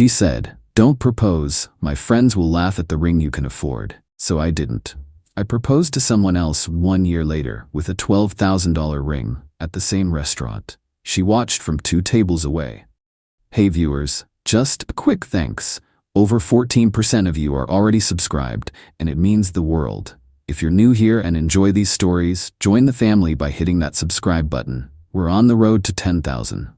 She said, "Don't propose. My friends will laugh at the ring you can afford." So I didn't. I proposed to someone else 1 year later with a $12,000 ring at the same restaurant. She watched from 2 tables away. Hey viewers, just a quick thanks. Over 14% of you are already subscribed, and it means the world. If you're new here and enjoy these stories, join the family by hitting that subscribe button. We're on the road to 10,000.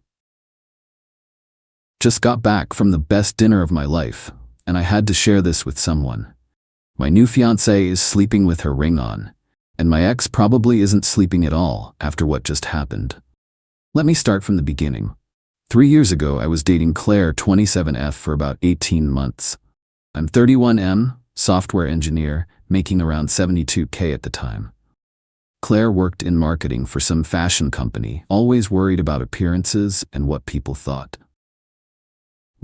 Just got back from the best dinner of my life, and I had to share this with someone. My new fiancée is sleeping with her ring on, and my ex probably isn't sleeping at all after what just happened. Let me start from the beginning. 3 years ago, I was dating Claire, 27F, for about 18 months. I'm 31M, software engineer, making around $72K at the time. Claire worked in marketing for some fashion company, always worried about appearances and what people thought.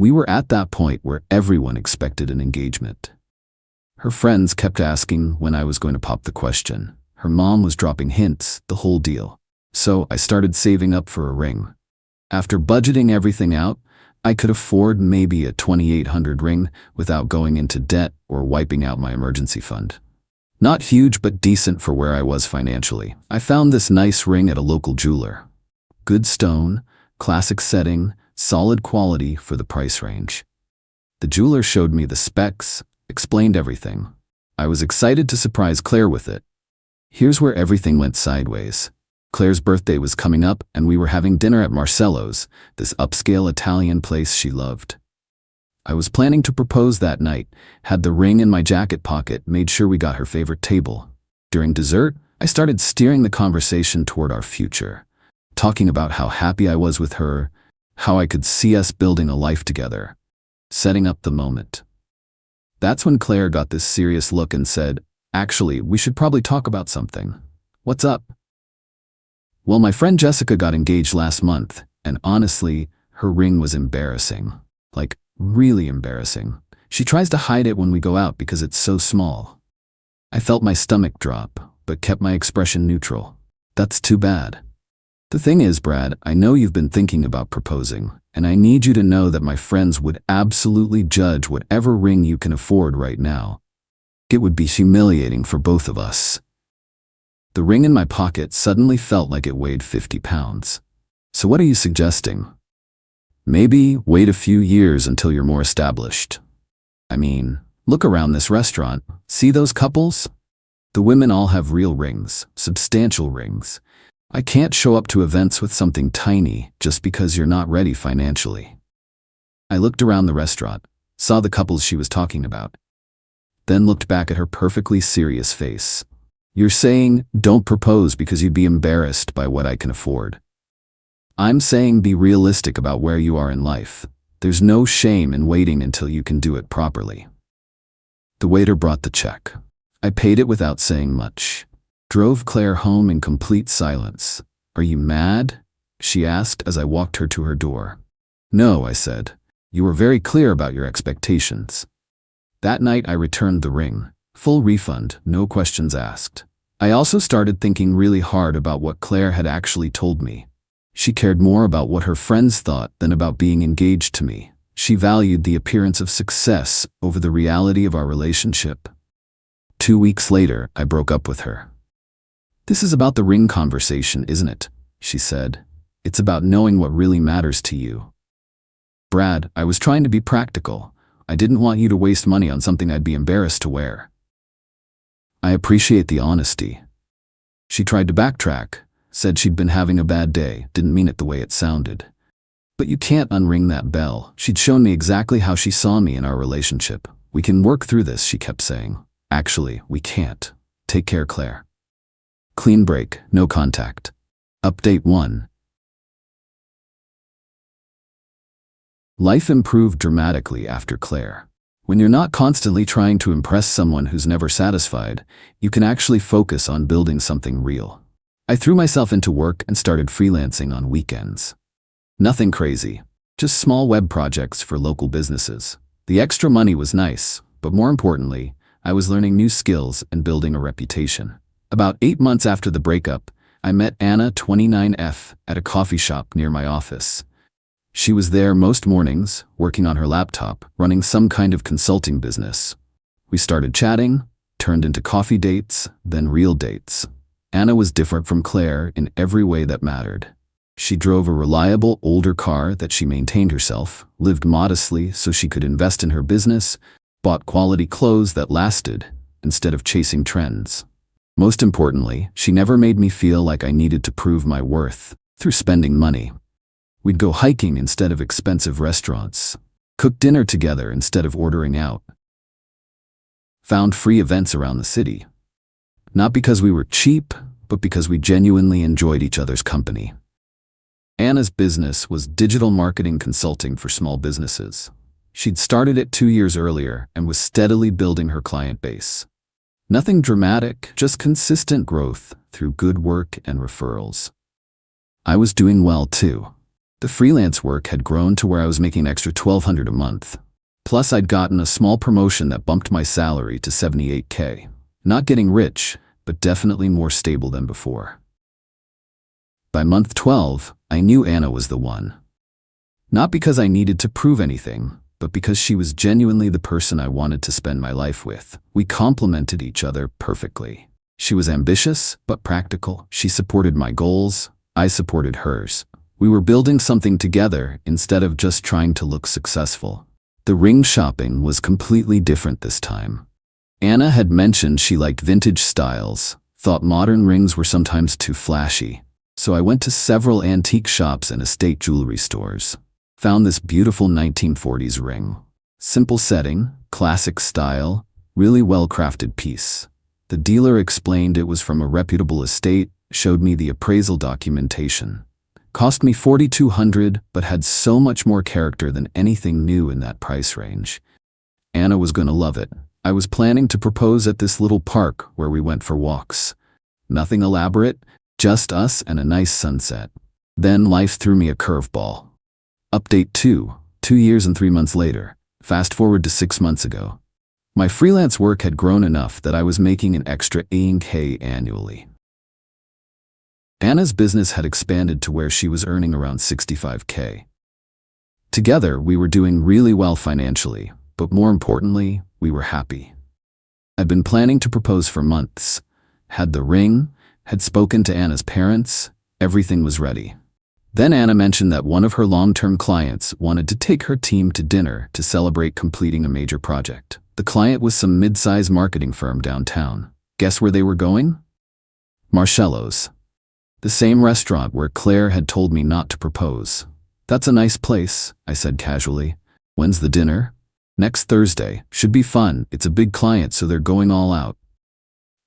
We were at that point where everyone expected an engagement. Her friends kept asking when I was going to pop the question. Her mom was dropping hints, the whole deal. So I started saving up for a ring. After budgeting everything out, I could afford maybe a $2,800 ring without going into debt or wiping out my emergency fund. Not huge, but decent for where I was financially. I found this nice ring at a local jeweler. Good stone, classic setting, solid quality for the price range. The jeweler showed me the specs, explained everything. I was excited to surprise Claire with it. Here's where everything went sideways. Claire's birthday was coming up, and we were having dinner at Marcello's, this upscale Italian place she loved. I was planning to propose that night, had the ring in my jacket pocket, made sure we got her favorite table. During dessert, I started steering the conversation toward our future, talking about how happy I was with her, how I could see us building a life together, setting up the moment. That's when Claire got this serious look and said, "Actually, we should probably talk about something. What's up?" Well, my friend Jessica got engaged last month, and honestly, her ring was embarrassing. Like, really embarrassing. She tries to hide it when we go out because it's so small. I felt my stomach drop, but kept my expression neutral. That's too bad. The thing is, Brad, I know you've been thinking about proposing, and I need you to know that my friends would absolutely judge whatever ring you can afford right now. It would be humiliating for both of us. The ring in my pocket suddenly felt like it weighed 50 pounds. So what are you suggesting? Maybe wait a few years until you're more established. I mean, look around this restaurant. See those couples? The women all have real rings, substantial rings. I can't show up to events with something tiny just because you're not ready financially. I looked around the restaurant, saw the couples she was talking about, then looked back at her perfectly serious face. You're saying, don't propose because you'd be embarrassed by what I can afford. I'm saying be realistic about where you are in life. There's no shame in waiting until you can do it properly. The waiter brought the check. I paid it without saying much. Drove Claire home in complete silence. Are you mad? She asked as I walked her to her door. No, I said. You were very clear about your expectations. That night I returned the ring. Full refund, no questions asked. I also started thinking really hard about what Claire had actually told me. She cared more about what her friends thought than about being engaged to me. She valued the appearance of success over the reality of our relationship. 2 weeks later, I broke up with her. This is about the ring conversation, isn't it? She said. It's about knowing what really matters to you. Brad, I was trying to be practical. I didn't want you to waste money on something I'd be embarrassed to wear. I appreciate the honesty. She tried to backtrack, said she'd been having a bad day, didn't mean it the way it sounded. But you can't unring that bell. She'd shown me exactly how she saw me in our relationship. We can work through this, she kept saying. Actually, we can't. Take care, Claire. Clean break, no contact. Update 1. Life improved dramatically after Claire. When you're not constantly trying to impress someone who's never satisfied, you can actually focus on building something real. I threw myself into work and started freelancing on weekends. Nothing crazy, just small web projects for local businesses. The extra money was nice, but more importantly, I was learning new skills and building a reputation. About 8 months after the breakup, I met Anna, 29F, at a coffee shop near my office. She was there most mornings, working on her laptop, running some kind of consulting business. We started chatting, turned into coffee dates, then real dates. Anna was different from Claire in every way that mattered. She drove a reliable, older car that she maintained herself, lived modestly so she could invest in her business, bought quality clothes that lasted, instead of chasing trends. Most importantly, she never made me feel like I needed to prove my worth through spending money. We'd go hiking instead of expensive restaurants, cook dinner together instead of ordering out, found free events around the city. Not because we were cheap, but because we genuinely enjoyed each other's company. Anna's business was digital marketing consulting for small businesses. She'd started it 2 years earlier and was steadily building her client base. Nothing dramatic, just consistent growth through good work and referrals. I was doing well too. The freelance work had grown to where I was making extra $1,200 a month. Plus I'd gotten a small promotion that bumped my salary to $78K. Not getting rich, but definitely more stable than before. By month 12, I knew Anna was the one. Not because I needed to prove anything, but because she was genuinely the person I wanted to spend my life with. We complemented each other perfectly. She was ambitious, but practical. She supported my goals. I supported hers. We were building something together instead of just trying to look successful. The ring shopping was completely different this time. Anna had mentioned she liked vintage styles, thought modern rings were sometimes too flashy. So I went to several antique shops and estate jewelry stores. Found this beautiful 1940s ring. Simple setting, classic style, really well-crafted piece. The dealer explained it was from a reputable estate, showed me the appraisal documentation. Cost me $4,200, but had so much more character than anything new in that price range. Anna was gonna love it. I was planning to propose at this little park where we went for walks. Nothing elaborate, just us and a nice sunset. Then life threw me a curveball. Update 2 years and 3 months later. Fast forward to 6 months ago. My freelance work had grown enough that I was making an extra $8K annually. Anna's business had expanded to where she was earning around $65K. Together, we were doing really well financially, but more importantly, we were happy. I'd been planning to propose for months, had the ring, had spoken to Anna's parents, everything was ready. Then Anna mentioned that one of her long-term clients wanted to take her team to dinner to celebrate completing a major project. The client was some mid-size marketing firm downtown. Guess where they were going? Marcello's. The same restaurant where Claire had told me not to propose. That's a nice place, I said casually. When's the dinner? Next Thursday. Should be fun. It's a big client, so they're going all out.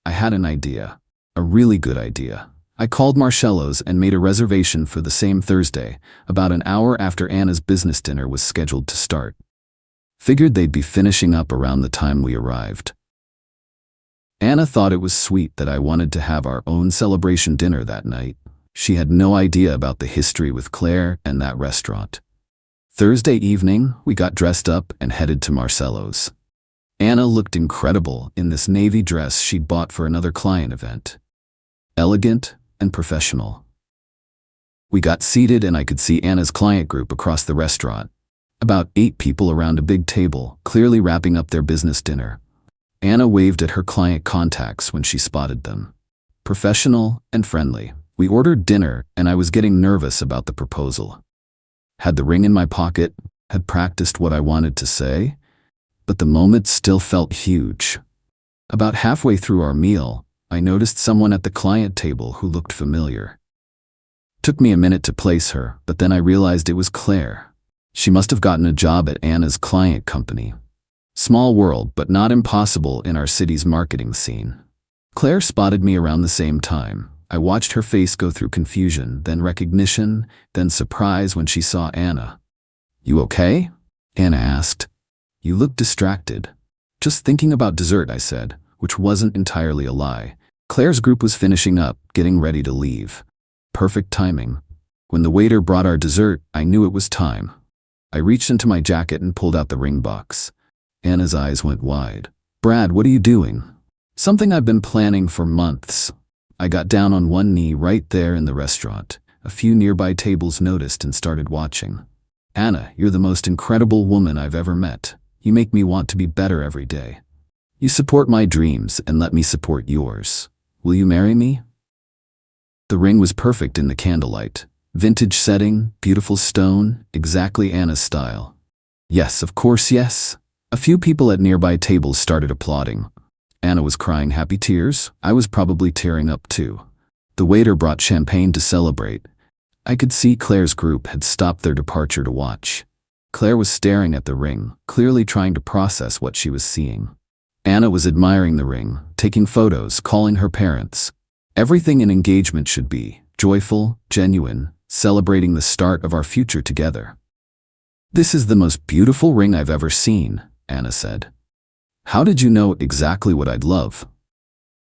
I had an idea. A really good idea. I called Marcello's and made a reservation for the same Thursday, about an hour after Anna's business dinner was scheduled to start. Figured they'd be finishing up around the time we arrived. Anna thought it was sweet that I wanted to have our own celebration dinner that night. She had no idea about the history with Claire and that restaurant. Thursday evening, we got dressed up and headed to Marcello's. Anna looked incredible in this navy dress she'd bought for another client event. Elegant and professional. We got seated and I could see Anna's client group across the restaurant. About 8 people around a big table, clearly wrapping up their business dinner. Anna waved at her client contacts when she spotted them. Professional and friendly. We ordered dinner and I was getting nervous about the proposal. Had the ring in my pocket, had practiced what I wanted to say, but the moment still felt huge. About halfway through our meal, I noticed someone at the client table who looked familiar. Took me a minute to place her, but then I realized it was Claire. She must have gotten a job at Anna's client company. Small world, but not impossible in our city's marketing scene. Claire spotted me around the same time. I watched her face go through confusion, then recognition, then surprise when she saw Anna. "You okay?" Anna asked. "You look distracted." "Just thinking about dessert," I said, which wasn't entirely a lie. Claire's group was finishing up, getting ready to leave. Perfect timing. When the waiter brought our dessert, I knew it was time. I reached into my jacket and pulled out the ring box. Anna's eyes went wide. "Brad, what are you doing?" "Something I've been planning for months." I got down on one knee right there in the restaurant. A few nearby tables noticed and started watching. Anna, you're the most incredible woman I've ever met. You make me want to be better every day. You support my dreams and let me support yours. Will you marry me? The ring was perfect in the candlelight. Vintage setting, beautiful stone, exactly Anna's style. Yes, of course, yes. A few people at nearby tables started applauding. Anna was crying happy tears. I was probably tearing up too. The waiter brought champagne to celebrate. I could see Claire's group had stopped their departure to watch. Claire was staring at the ring, clearly trying to process what she was seeing. Anna was admiring the ring, taking photos, calling her parents. Everything an engagement should be: joyful, genuine, celebrating the start of our future together. This is the most beautiful ring I've ever seen, Anna said. How did you know exactly what I'd love?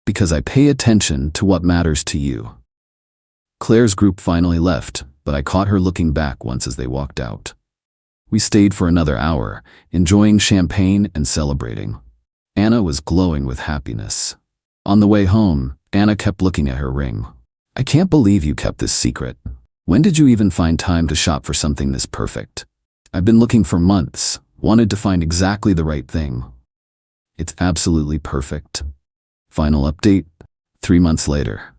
Because I pay attention to what matters to you. Claire's group finally left, but I caught her looking back once as they walked out. We stayed for another hour, enjoying champagne and celebrating. Anna was glowing with happiness. On the way home, Anna kept looking at her ring. I can't believe you kept this secret. When did you even find time to shop for something this perfect? I've been looking for months, wanted to find exactly the right thing. It's absolutely perfect. Final update, 3 months later.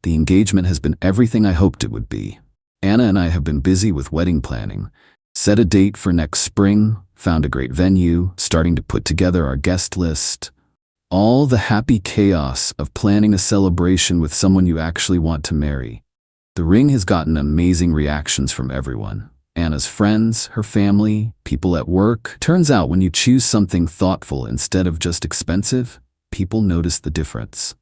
The engagement has been everything I hoped it would be. Anna and I have been busy with wedding planning, set a date for next spring, found a great venue, starting to put together our guest list. All the happy chaos of planning a celebration with someone you actually want to marry. The ring has gotten amazing reactions from everyone. Anna's friends, her family, people at work. Turns out when you choose something thoughtful instead of just expensive, people notice the difference.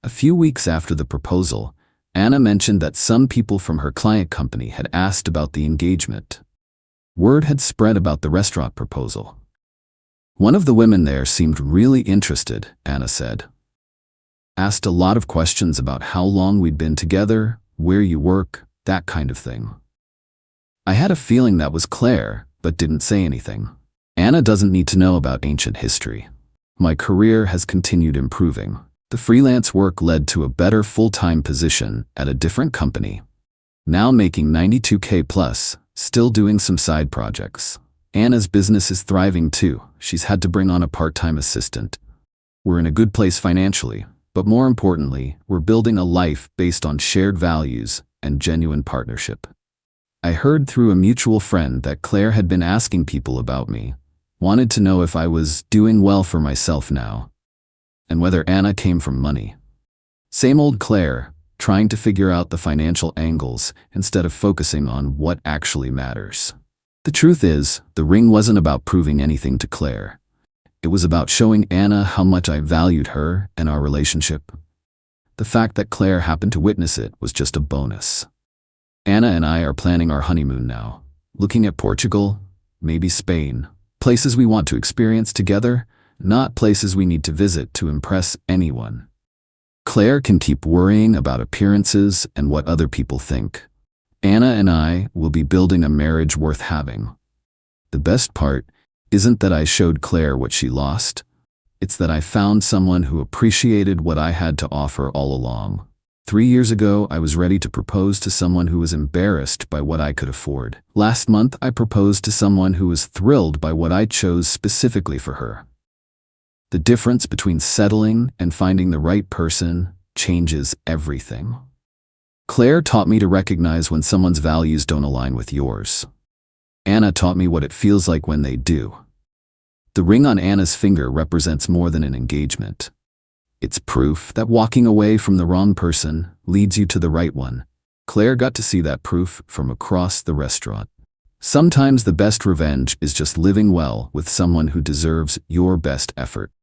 A few weeks after the proposal, Anna mentioned that some people from her client company had asked about the engagement. Word had spread about the restaurant proposal. One of the women there seemed really interested, Anna said. Asked a lot of questions about how long we'd been together, where you work, that kind of thing. I had a feeling that was Claire, but didn't say anything. Anna doesn't need to know about ancient history. My career has continued improving. The freelance work led to a better full-time position at a different company. Now making $92K plus, still doing some side projects. Anna's business is thriving too. She's had to bring on a part-time assistant. We're in a good place financially, but more importantly, we're building a life based on shared values and genuine partnership. I heard through a mutual friend that Claire had been asking people about me, wanted to know if I was doing well for myself now, and whether Anna came from money. Same old Claire, trying to figure out the financial angles instead of focusing on what actually matters. The truth is, the ring wasn't about proving anything to Claire. It was about showing Anna how much I valued her and our relationship. The fact that Claire happened to witness it was just a bonus. Anna and I are planning our honeymoon now, looking at Portugal, maybe Spain, places we want to experience together, not places we need to visit to impress anyone. Claire can keep worrying about appearances and what other people think. Anna and I will be building a marriage worth having. The best part isn't that I showed Claire what she lost. It's that I found someone who appreciated what I had to offer all along. 3 years ago, I was ready to propose to someone who was embarrassed by what I could afford. Last month, I proposed to someone who was thrilled by what I chose specifically for her. The difference between settling and finding the right person changes everything. Claire taught me to recognize when someone's values don't align with yours. Anna taught me what it feels like when they do. The ring on Anna's finger represents more than an engagement. It's proof that walking away from the wrong person leads you to the right one. Claire got to see that proof from across the restaurant. Sometimes the best revenge is just living well with someone who deserves your best effort.